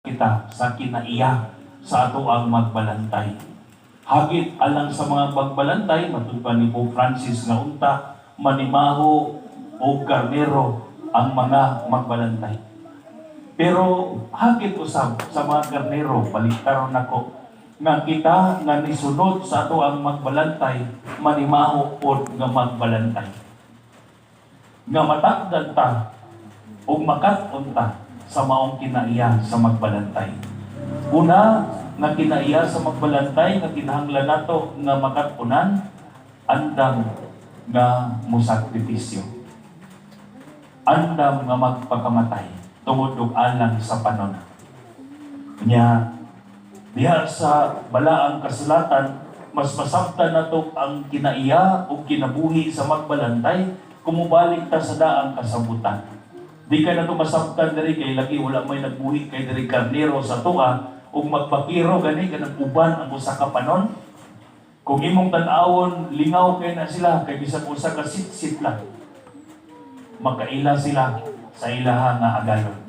kita sa kinaiya sa ato ang magbalantay. Hagit alang sa mga magbalantay, matulpan ni Pope Francis nga unta, manimaho o karnero ang mga magbalantay. Pero hagit usab sa mga karnero, baliktaron nako, nga kita nga nisunod sa ato ang magbalantay, manimaho o nga magbalantay. Nga matakdan ta o makat-on ta sa maong kinaiya sa magbalantay. Una, nga kinaiya sa magbalantay, nga kinahanglan nato nga makatunan, andam nga musakripisyo. Andam nga magpakamatay, tungod og alang sa panon. Nya, diha sa balaang kasulatan, mas masabtan nato ang kinaiya o kinabuhi sa magbalantay, kumubalik ta sa daang kasabutan. Di ka na ito masabtan diri kay lagi wala may nagbuhi kay diri karnero sa tuwa ug magpakiro gani kanang uban ang usa ka panon. Kung imong tan-awon lingaw kay na sila kay bisan usa ka sit-sit lang. Makaila sila sa ilaha nga agalon.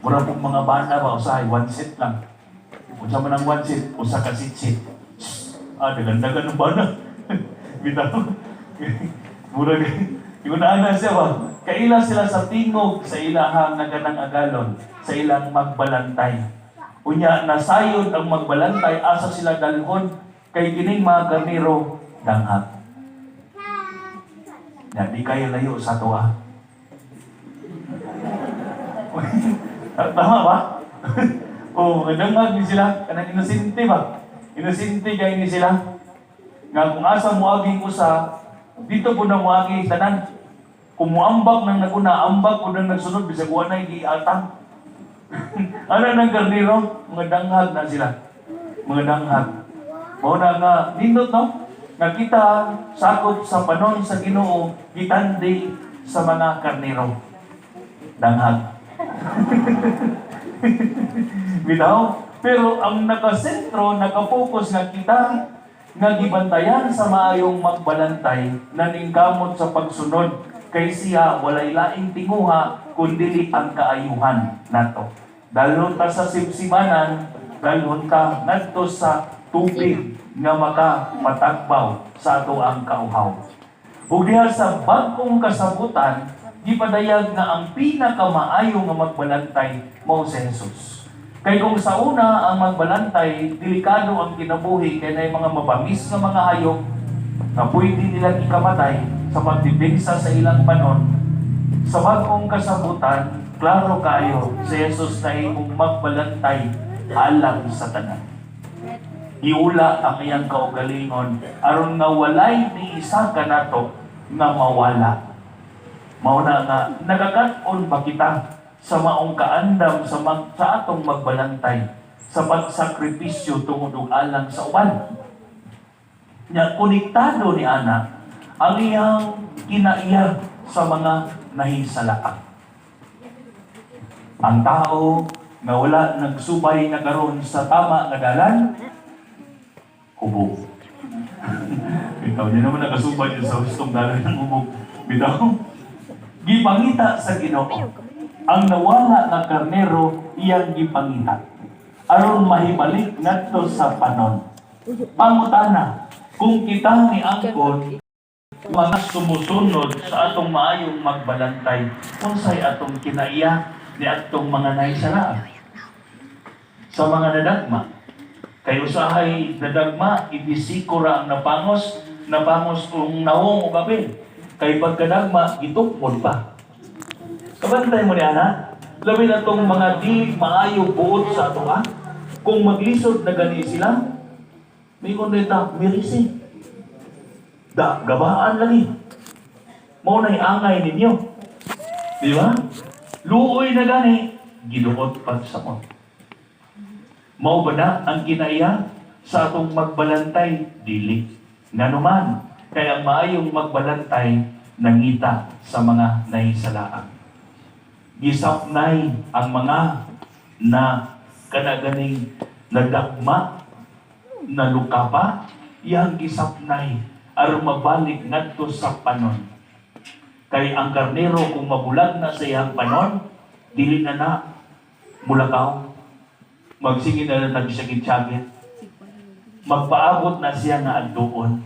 Mura pong mga bata ba usahay one sit lang. Unsa man ang one sit, usa ka sit-sit. Dagan-dagan ng bana. Bitaw. Mura Iunaan na siya ba? Kaila sila sa tingog sa ilahang naganang agalon, sa ilang magbalantay. Unya, nasayod ang magbalantay, asa sila dalhon, kay kining mga karnero, danghag. Na, di kayo layo sa tuwa. Tama ba? Danghag ni sila, kanang inosente ba? Inosente kayo ni sila. Nga kung asa mo aging usa, dito po na muagi tanan. Kung muambak nang naguna, ambak po nang nagsunod, bisa kuha na i-atang. Ano ng karnero? Mga danghag na sila. Mga danghag. Mauna nga, nindot no? Nga kita sakop sa panon sa Ginoo, gitandi sa mga karnero. Danghag. Bitaw? Pero ang nakasentro, nakapokus nga kita, nga gibantayan sa maayong magbalantay, naningkamot sa pagsunod, kay siya walay laing tinguha, kundi ang kaayuhan nato. Dalhon ta sa sibsibanan, dalhon ta ngadto sa tubig nga makamatagbaw sa ato ang kauhaw. Ug diha sa bag-ong kasabutan, gipadayag nga ang pinakamaayo nga magbalantay mao si Jesus. Kay kung sa una ang magbalantay, delikado ang kinabuhi kay nay mga mabamis nga mga hayop na pwede nilang ikamatay sa pagdibigsa sa ilang panon. Sa bagong kasabutan, klaro kayo, si Jesus na imong magbalantay alang sa tanan. Iula ang iyang kaugalingon, aron nga walay ni isa ka nato nga mawala. Mauna nga, nagakat-on ba kita sa maong kaandam sa atong magbalantay, sa pagsakripisyo tungod og alang sa uban. Nya konektado ni ana ang iyang kinaiya sa mga nahisalaan. Ang tao na wala nagsubay na karon sa tama nga dalan, hubog. Bitaw, di naman nakasubay sa hustong dalan ng hubog. Bitaw, gipangita sa Ginoo. Ang nawala na karnero, iyang gipangita. Aron mahibalik ngadto sa panon. Pangutana, kung kita ni angkon, mga sumusunod sa atong maayong magbalantay, unsay atong kinaiya ni atong mga nahisalaan. Sa mga nadagma, kay usahay nadagma, ibisikura ang napangos kung nawong o babin. Kay pagkadagma, itukpon pa. Kabantay mo niya na, labi na itong mga di maayo buot sa ato kung maglisod na gani sila, may kundita, mirisi. Gabaan lagi. Mao na'y angay ninyo. Di ba? Luoy na gani, giduot pag sa mo. Mao ba na ang kinaiya sa atong magbalantay? Dili. Nganuman, kaya ang maayong magbalantay nangita sa mga nahisalaan. Gisapnay ang mga na kanaganing nadakma, na lukapa, iyang gisapnay aron mabalik ngadto sa panon. Kay ang karnero kung mabulag na sa iyang panon, dili na Mulakaw, magsingin na lang nagsagit-sagit, magpaabot na siya na addoon.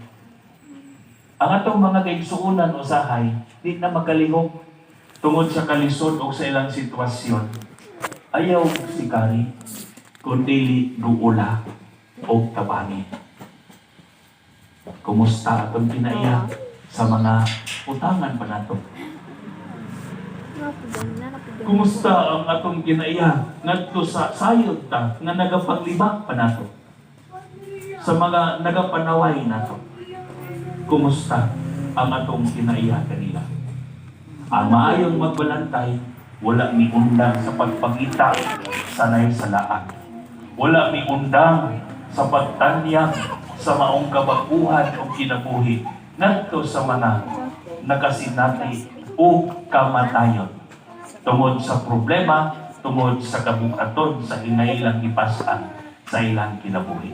Ang atong mga kaigsuunan usahay, di na makalihok tungod sa kalisod o sa ilang sitwasyon. Ayaw si Kari, kundi duula o tabangi. Kumusta atong kinaiya sa mga utangan pa nato? Kumusta ang atong kinaiya ngadto sa sayod ta nga nagapaglibak pa nato? Sa mga nagapanaway nato? Kumusta ang atong kinaiya kanila? Ang maayong magbalantay, wala mi undang sa pagpangita sanay sa laan. Wala mi undang sa pagtanyag sa maong kabaguhan o kinabuhi ngadto sa mga nakasinati o kamatayon. Tungod sa problema, tungod sa kabukaton sa hinailang ipasan sa ilang kinabuhi.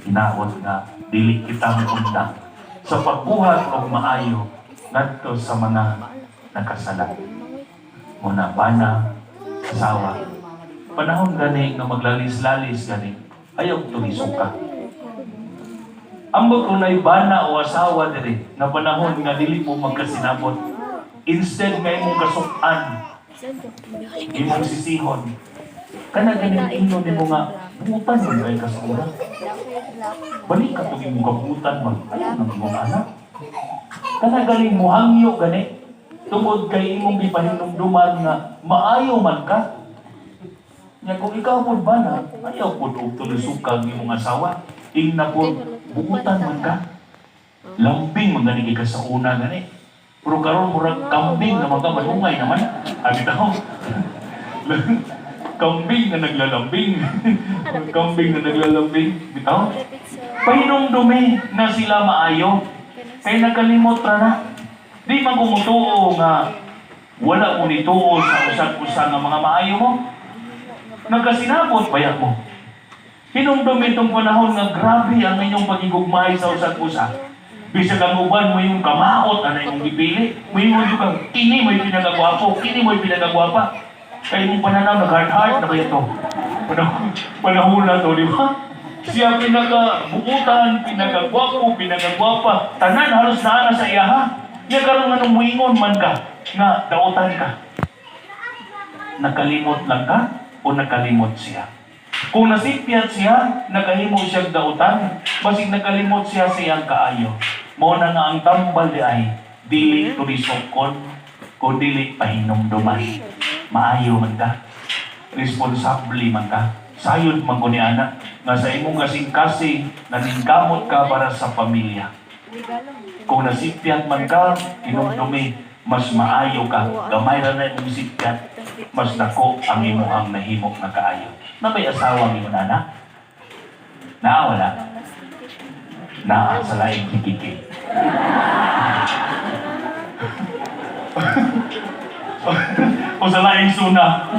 Hinaot nga, dili kita undang sa pagbuhat o maayo ngadto sa mga nakasala. Muna bana, asawa. Panahon gani nga maglalis-lalis gani, ayaw tulisok ka. Ambot unay bana o asawa diri nga panahon nga dili mo magkasinabot. Instead nga imong kasukan, imong sisihon. Kana ganing inyo nimo nga butan mo ay kasura. Balik ka itong imong kabutan mo. Ayaw ng imong anak. Kana galing mo hangyo gani. Tungod kay imong gipahinumduman nga maayo man ka. Nya kung ikaw po ba na, ayaw po og tulusukang imong asawa. Ingna po, buutan man ka. Lambing man gani ka sa una gani. Pero karon murag kambing na magkamalungay naman. Abi daw. Kambing na naglalambing. Kambing na naglalambing. Bitaw. Pahinumdumi na sila maayo. Kay nakalimot ra na. Di man kumutuo nga wala mo nituo sa usag-usag nga mga maayo mo. Nagkasinabot bayak mo. Hinumdumi itong panahon nga grabe ang inyong pagigugmay sa usag-usag. Bisa kang uban mo yung kamaot na yung gipili. Mo yung kang kini mo yung pinagagwapo, kini mo yung pinagagwapa. Kaya yung pananaw, nag-hard-hard na kaya ito. Panahon na ito, di ba? Siya pinagabukutan, pinagagwapo, pinagagwapa. Tanan, halos na sa iya, ha? Iya karoon nga nung muingon man ka, nga dautan ka. Nakalimot lang ka o nakalimot siya? Kung nasipyat siya, nakahimo siyang dautan, basig nakalimot siya siyang kaayo. Mao na nga ang tambal di ay, dili tulisokon, kung dili pahinumduman. Maayo man ka, responsable man ka, sayod man ko ni anak, nga sa imong kasing-kasing, naningkamot ka para sa pamilya. Kung nasipyat man ka, hinumdumi, mas maayo ka, gamay na na imong sipyat, mas dako ang imuhang nahimok na kaayo. Na may asawa ang imong anak? Wala. Sa laing kikiki. O sa laing suna.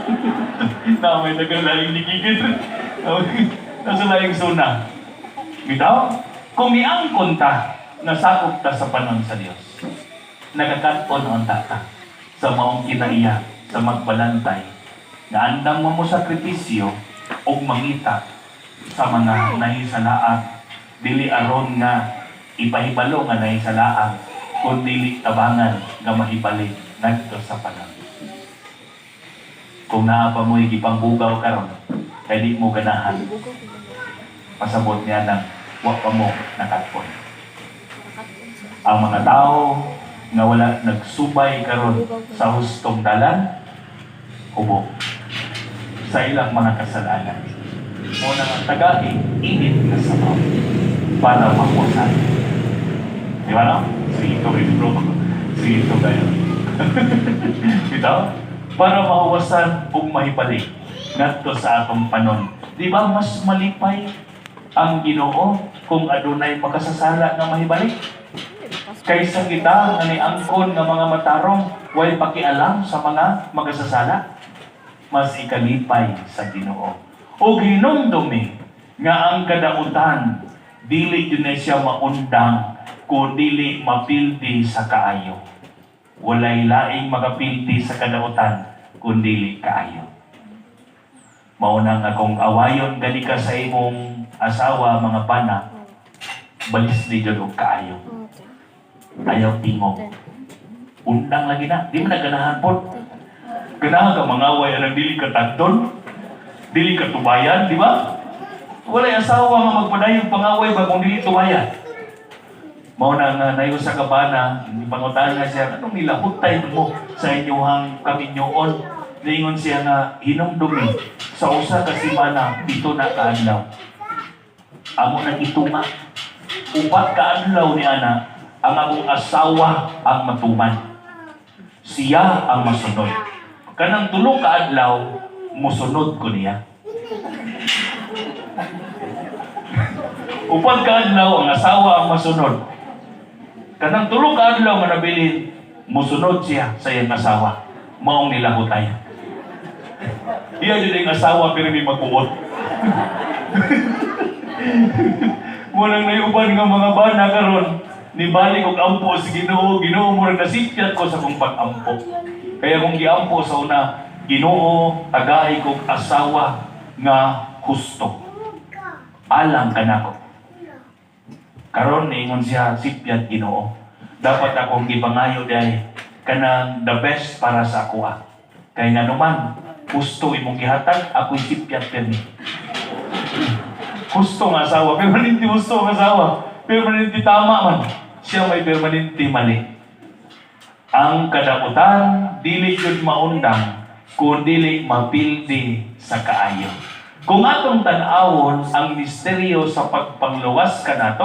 May nagalaing nikikit. Sa laing suna. Bitaw, kung iangkon ta, nasakop ta sa panon sa Dios. Nagakaton on ta sa maong kinaiya, sa magbalantay, na andam mo sakripisyo o mangita sa mga nahisalaan. Dili aron nga ipahibalo nga nahisalaan, kung dili tabangan nga mahibalik ngadto sa panahon. Kung naa pa mo'y gipangbugaw karon, kay di mo ganahan, pasabot niya ng wa pa mo nakatpon. Ang mga tao nga wala nagsubay karon sa hustong dalan, hubog sa ilang mga kasalanan. Muna nga tagahi, init na sa mga para makusan. Di ba no? Sito rin bro. Sito kayo. Ito? Para mahuwasan o mahibalik ngadto sa atong panon. Di ba mas malipay ang Ginoo kung adunay makasasala na mahibalik? Kaysa kita nga niangkon nga mga matarong way pakialam sa mga makasasala, mas ikalipay sa Ginoo. O hinumdumi nga ang kadautan dili yun na siya maundang kung dili mapildi sa kaayo. Walay laing magapildi sa kadautan kung dili kaayo. Mauna nga kung awayon gani ka sa imong asawa, mga bana, balis di jud og kaayo. Ayaw tingog. Undang lagi na, di mo na ganahan po. Ganahan ka mangaway, alang dili ka tagdon, dili ka tubayan, di ba? Walay asawa nga magpadayong pangaway ba kung dili tubayan. Mauna nga nayo sa kabana, hindi pangutan nga siya, anong nilahutay mo sa inyong kaminyoon? Naingon siya nga, hinumdumi sa usa ka semana, dito na kaadlaw. Amo nang itunga. Upat ka adlaw ni ana, ang among asawa ang matuman. Siya ang masunod. Kanang tulo ka adlaw, musunod ko niya. Upat ka adlaw, ang asawa ang masunod. Kanang tulo ka adlaw nga nabilin, musunod siya sa iyang asawa. Maong nilahutay. Iya jud ang asawa pero di magbuot. Walang naiuban nga mga bana karon ni balik og ampo sa Ginoo, Ginoo murag nasipyat ko sa kong pag-ampo. Kaya kung giampo sa una, Ginoo tagay kog asawa nga husto. Alang kanako. Karon niingon siya sipyat Ginoo. Dapat akong gibangayo dai kanang the best para sa ako. Kaya nga naman, gusto imong gihatag, ako'y sipyat permi. Gusto ng asawa, permanente gusto ng asawa. Permanente tama man. Siya may permanente mali. Ang kadakutan, dili yun maundang, kung dili mapildi sa kaayo. Kung atong tan-awon ang misteryo sa pagpangluwas kanato,